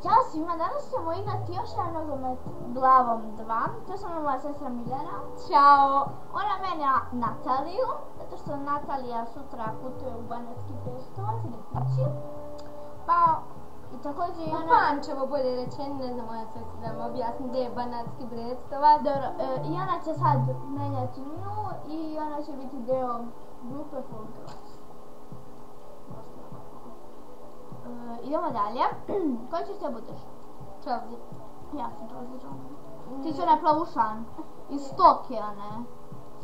Ćao svima, danas ćemo igrati još jedan nogomet glavom 2. To sam moja sestra Miljana. Ćao! Ona mene Nataliju, zato što Natalija sutra putuje u Banatski Brestovac ili kući. Pa, i također i U ona... Pančevo bolje rečeno, ne znam moja sestra da vam objasni gdje je Banatski Brestovac. Dobro, i ona će sad menjati nju i ona će biti deo grupe Full Girls. Idemo dalje. Koji ćeš te budeš? Chelsea. Ja sam Chelsea Jones. Ti će onaj plavušan. Iz Stoke one.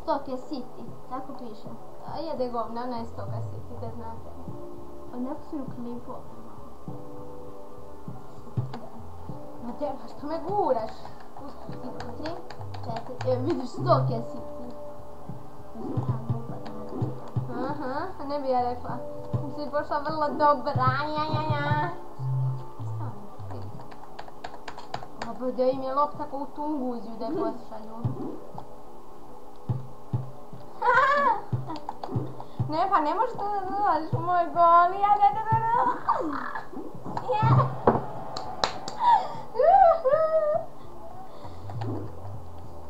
Stoke City. Tako piše. Jede govna, ona je Stoka City, da znate. Neko si u klipu. Ma te, što me guraš? 3, 4, vidiš Stoke City. Aha, a ne bi ja rekla. Si pošla vrlo dobra, ja. Pa da im je lopta ko u Tunguziju da je pošalju. Ne, pa ne možeš da nazvaš moj gol, ja ne.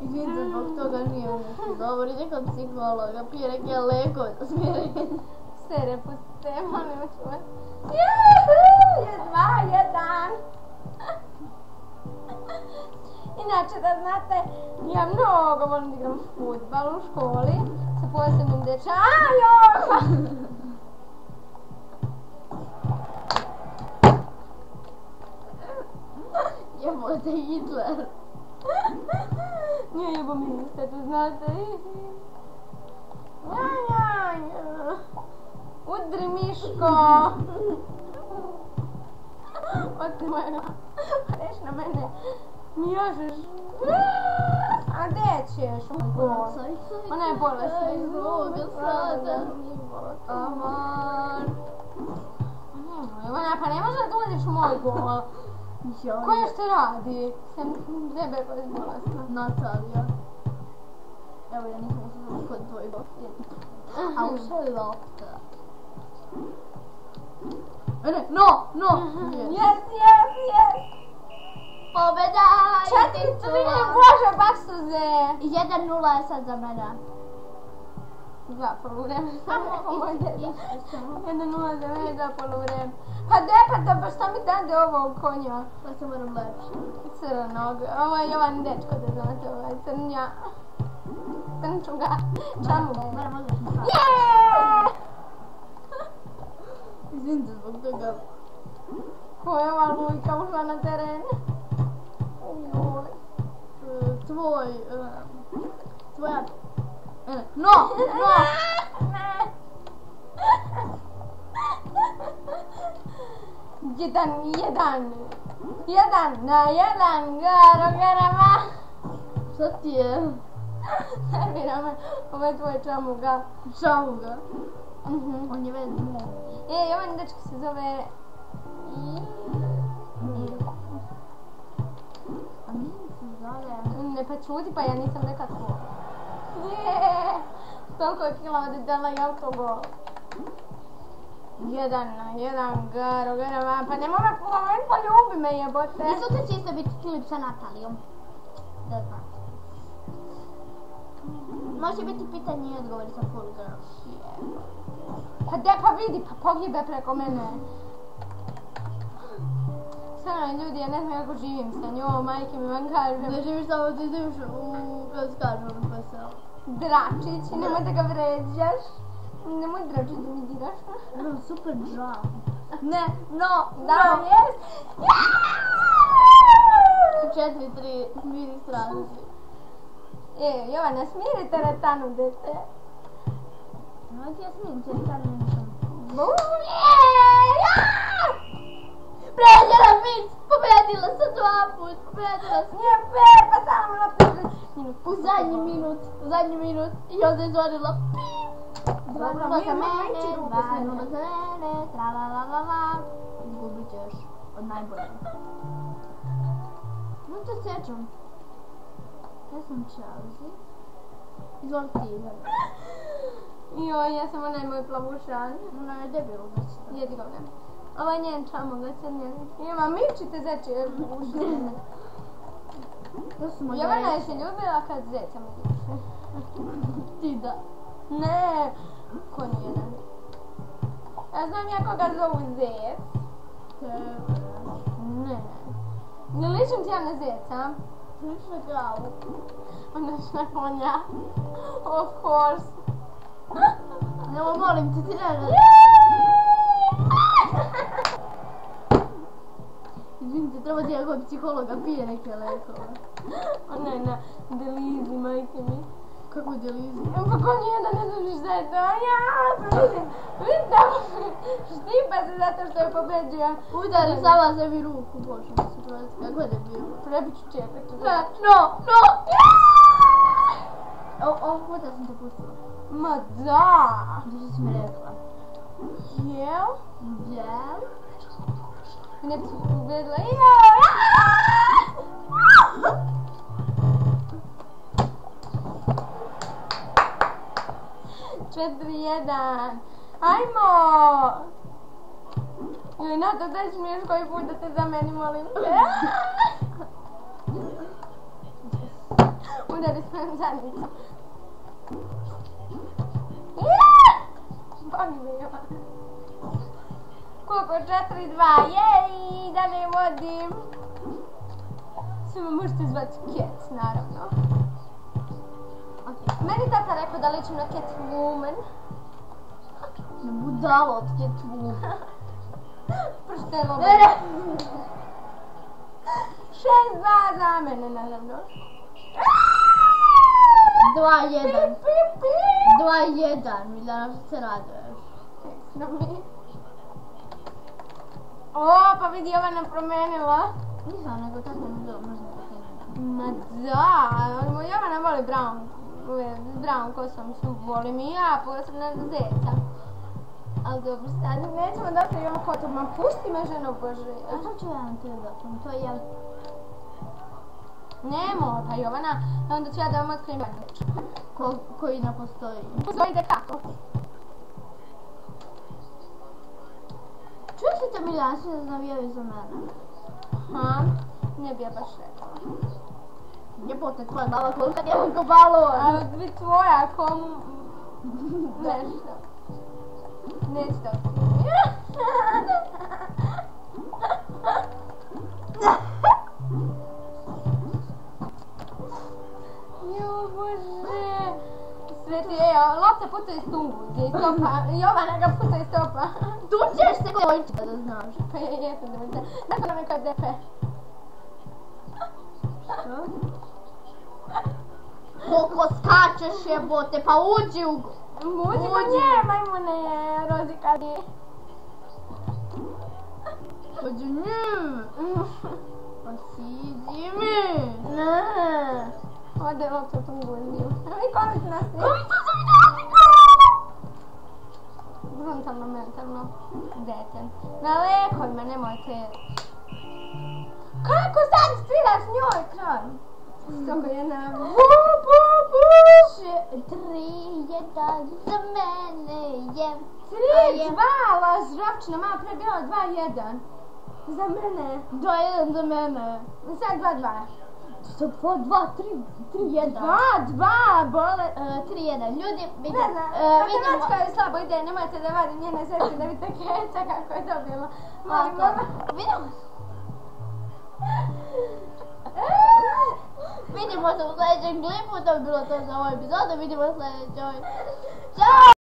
Izvinite, zbog toga nije umjesto dobro, ide kod psihologa, pije neke lekove za smirenje. Sere, puste, molim čuvaj. Je 2-1. Inače, da znate, ja mnogo volim da igram fudbal u školi sa posebnim dečajom. Jebote Hitler. Nije jebo ministar, to znate. Udri Miško. Otmoj ga. Reš na mene. Mi jožeš. A gdje ćeš? Ona je bolesna. Izvoga sada. Amor. Ivana, pa ne može da uđeš u moj gol. Ko još te radi? Sem tebe koja je bolesna. Natalija. Evo ja nisam uslužila kod tvoj gol. A ušao je lopta. No! Yes! Pobjeda! 4-3, Bože, baksuze! 1-0 je sad za mene. 2 poluvreme. Isto. 1-0 za mene, 2 poluvreme. Pa šta mi dade ovo konja? Pa se moram lepše. Crnog. Ovo je Jovan dečko, da znate, ovaj crnja. Crnčuga. Čamuga. Moram odlično sad. Jeee! Izvinite zbog toga. Ko je ova lujka ušla na teren? Tvoja... No! Jedan na jedan, garama. Šta ti je? Nervira me, ovo je tvoj čamuga. Čamuga? On je već mu. Ovaj dečko se zove... A mi se zove... Ne pa čuti, pa ja nisam rekla tko. Toliko je kila da dala i autogol. 1-1, garama, pa ne mora poloviti, pa ljubi me jebote. I sutra će isto biti klip sa Natalijom. Da znate. Može biti pitanje i odgovori sa Full Girls. Pa vidi, pa pogibaj preko mene. Stvarno ljudi, ja ne znam kako živim sa njom, majke mi vam kažem. Ne živiš samo ti živiš u Kaskaržom veselo. Dračić, nemoj da ga vređaš. Nemoj dračić da mi diraš. Super džam. Ne, Jes! 4-3, vidi stranci. Jovana, smiri teretanu, dete. Nemoj ti ja smirim teretanu, nisam. Pređela Vinc, pobedila sam 2 put, pobedila sam. Nije fair, pa samo lopta. U zadnji minut i onda je zvonila pip. 2-0 za mene, 2-0 za mene, tra-la-la-la-la. Izgubit ćeš od najbolje. No to sjećam. Ja sam Chelsea. Izvoli ti Ivana. Joj, ja sam onaj moj plavušan. Ona je debil, znači. Jedi ga ne. Ovo je njen čamog, ima mičite zeće uši. Jovana je se ljubila kad zeca me duše. Ti da. Ne, ko nijedan. Ja znam ja koga zovu zec. Ne. Ne ličim ti ja na zeca? Lič na kravu. Onda lič na konja. Of course. Nemo molim te, ti ne. Izvinite, treba ti kod psihologa, pije neke lekove. Ne, delizi, majke mi. Kako delizi? Pa ko nijedan ne znaš šta je to? Vidim da štipa se zato što je pobeđio. Udari sama sebi ruku, bože mi se provesti, kako je bilo? Prebit ću čepet. No! Puta sam te pustila. Ma da! Što si mi rekla? Jel? Jel? Ne ti uvedla. 4-1. Ajmo! Ili na to da smiješ koji put da te zameni, molim te. Udari svojom zadnicom. Bogi me Jovan. Koliko? 4-2. Jej! Da ne vodim. Samo možete zvati Cat, naravno. Meni tata rekao da ličim na Catwoman. Na budalo od Catwoman. Prštelo bi. 6-2 za mene, naravno. 2-1. 2-1, Miljana, što se raduješ? Ekstra mi. O, pa vidi, ova nam promenila. Nisam, nego tako ne bilo, možda tako ne. Ma da, Jovana voli brown kosom, što volim i ja, posebno za zeca. Ali dobro, sad nećemo da ostavimo kotu, ma pusti me ženo Bože. A to ću ja na tebe da sam, to je... Nemo, pa Jovana, onda ću ja da vam otkrijem koji ne postoji. Postoji da kako? Čuješ li te Miljana, svi da navijaju za mene? Aha, ne bi ja baš rekla. Jebote, tvoja baba kolika je ko balon. A bi tvoja kom... nešto. Neću da otkrijem. Jo Bože. Sveti, lopta puca iz tunguzi, iz topa. Jovana ga puca iz topa. Tučeš se koji ojčika da znaš. Pa jesam da mi da. Tako nam je kao depe. Što? Koliko skačeš jebote, pa uđi u... Uđi ko nje, majmune, rozikadi. Uđi nju. Pa siđi mi. Ne. Ode lopta u tunguziju. I koliko nas je? Brutalno, mentalno. Dete. Daleko ima, nemojte. Kako sad sviraš njoj, kraj? Stoga je na... 3-1 za mene je... 3-2, laž ravčina, malo pre bilo 2-1. Za mene. 2-1 za mene. Sad 2-2. Sad 2-2, 3-1. 2-2, bole. 3-1, ljudi, vidite. Ne znam, matematika je slabo ide, nemojte da vadim njene sestre da vidite Keca kako je dobila. Molim, vidimo se. Vidimo se u sljedećem klipu, to bi bilo to za ovu epizodu, vidimo se u sljedećoj. Ćao!